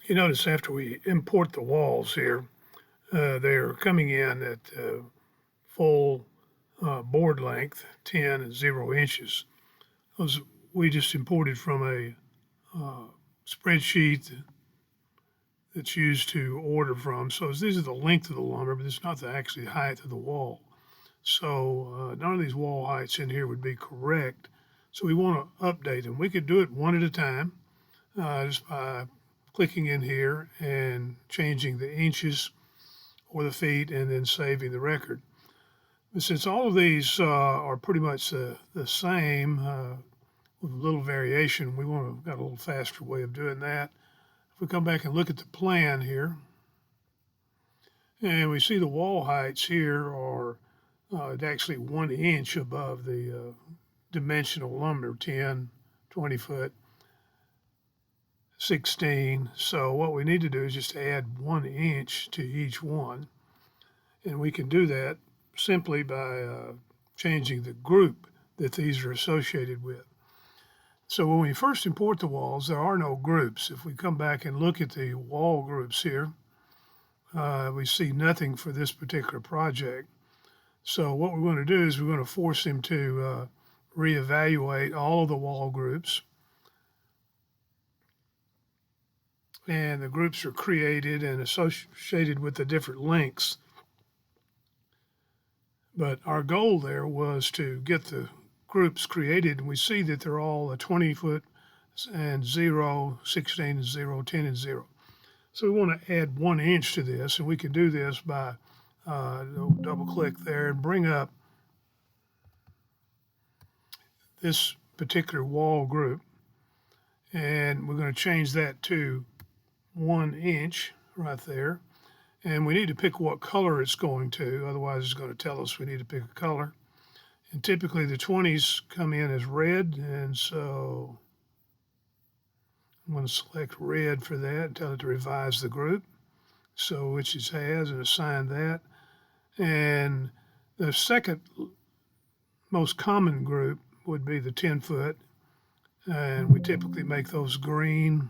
You notice after we import the walls here, they're coming in at full board length, 10 and 0 inches. Those we just imported from a spreadsheet that's used to order from. So these are the length of the lumber, but it's not the actually height of the wall. So none of these wall heights in here would be correct. So we want to update them. We could do it one at a time just by clicking in here and changing the inches or the feet and then saving the record. But since all of these are pretty much the same with a little variation, we want to got a little faster way of doing that. If we come back and look at the plan here, and we see the wall heights here are actually 1 inch above the dimensional lumber, 10, 20 foot, 16. So what we need to do is just add 1 inch to each one. And we can do that simply by changing the group that these are associated with. So when we first import the walls, there are no groups. If we come back and look at the wall groups here, we see nothing for this particular project. So what we're going to do is we're going to force him to reevaluate all of the wall groups. And the groups are created and associated with the different lengths. But our goal there was to get the groups created, and we see that they're all a 20 foot and 0, 16 and 0, 10 and 0. So we want to add 1 inch to this, and we can do this by double click there and bring up this particular wall group. And we're going to change that to 1 inch right there. And we need to pick what color it's going to, otherwise it's going to tell us we need to pick a color. And typically the 20s come in as red, and so I'm going to select red for that and tell it to revise the group. So which it has, and assign that. And the second most common group would be the 10 foot, and we typically make those green.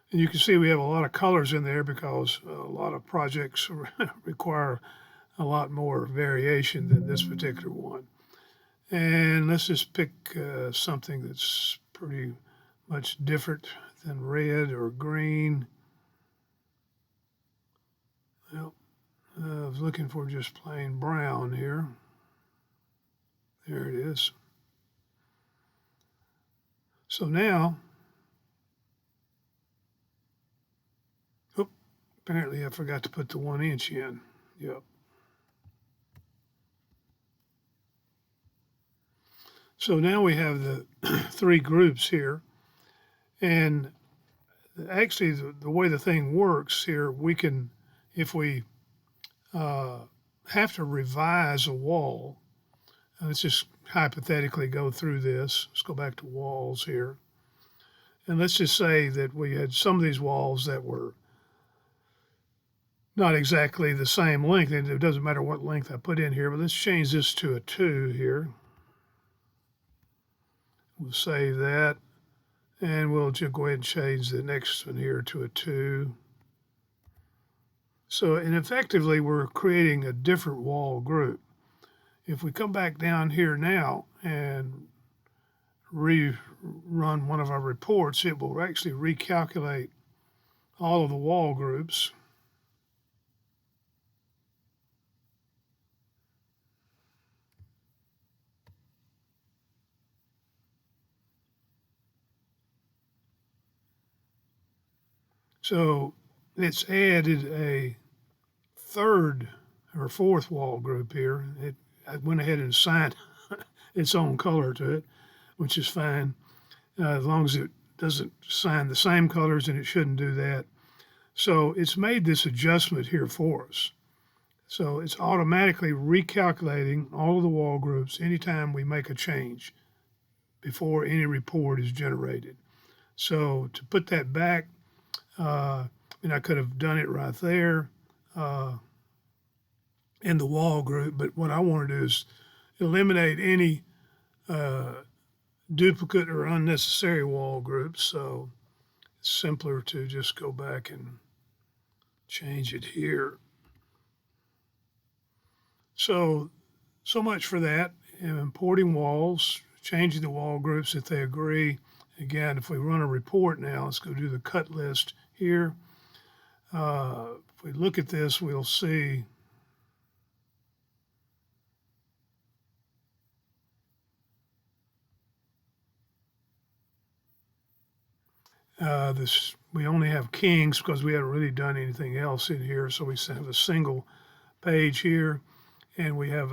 And you can see we have a lot of colors in there because a lot of projects require a lot more variation than this particular one. And let's just pick something that's pretty much different than red or green. Well, I was looking for just plain brown here. There it is. So now, apparently I forgot to put the 1 inch in. Yep. So now we have the 3 groups here. And actually the way the thing works here, we can, if we have to revise a wall, let's just hypothetically go through this. Let's go back to walls here. And let's just say that we had some of these walls that were not exactly the same length, and it doesn't matter what length I put in here, but let's change this to a 2 here. We'll save that, and we'll just go ahead and change the next one here to a 2. So, and effectively, we're creating a different wall group. If we come back down here now and rerun one of our reports, it will actually recalculate all of the wall groups. So it's added a 3rd or 4th wall group here. I went ahead and assigned its own color to it, which is fine. As long as it doesn't assign the same colors, and it shouldn't do that. So it's made this adjustment here for us. So it's automatically recalculating all of the wall groups anytime we make a change before any report is generated. So to put that back, and I could have done it right there in the wall group, but what I want to do is eliminate any duplicate or unnecessary wall groups. So it's simpler to just go back and change it here. So much for that. Importing walls, changing the wall groups if they agree. Again, if we run a report now, let's go do the cut list here. If we look at this, we'll see we only have kings because we haven't really done anything else in here. So we have a single page here, and we have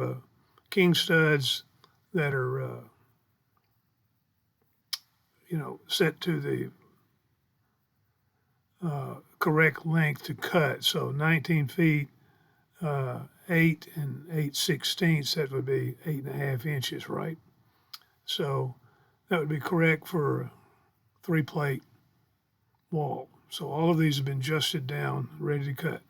king studs that are set to the correct length to cut. So 19 feet, 8 and 8/16, that would be 8.5 inches, right? So that would be correct for a 3-plate wall. So all of these have been adjusted down, ready to cut.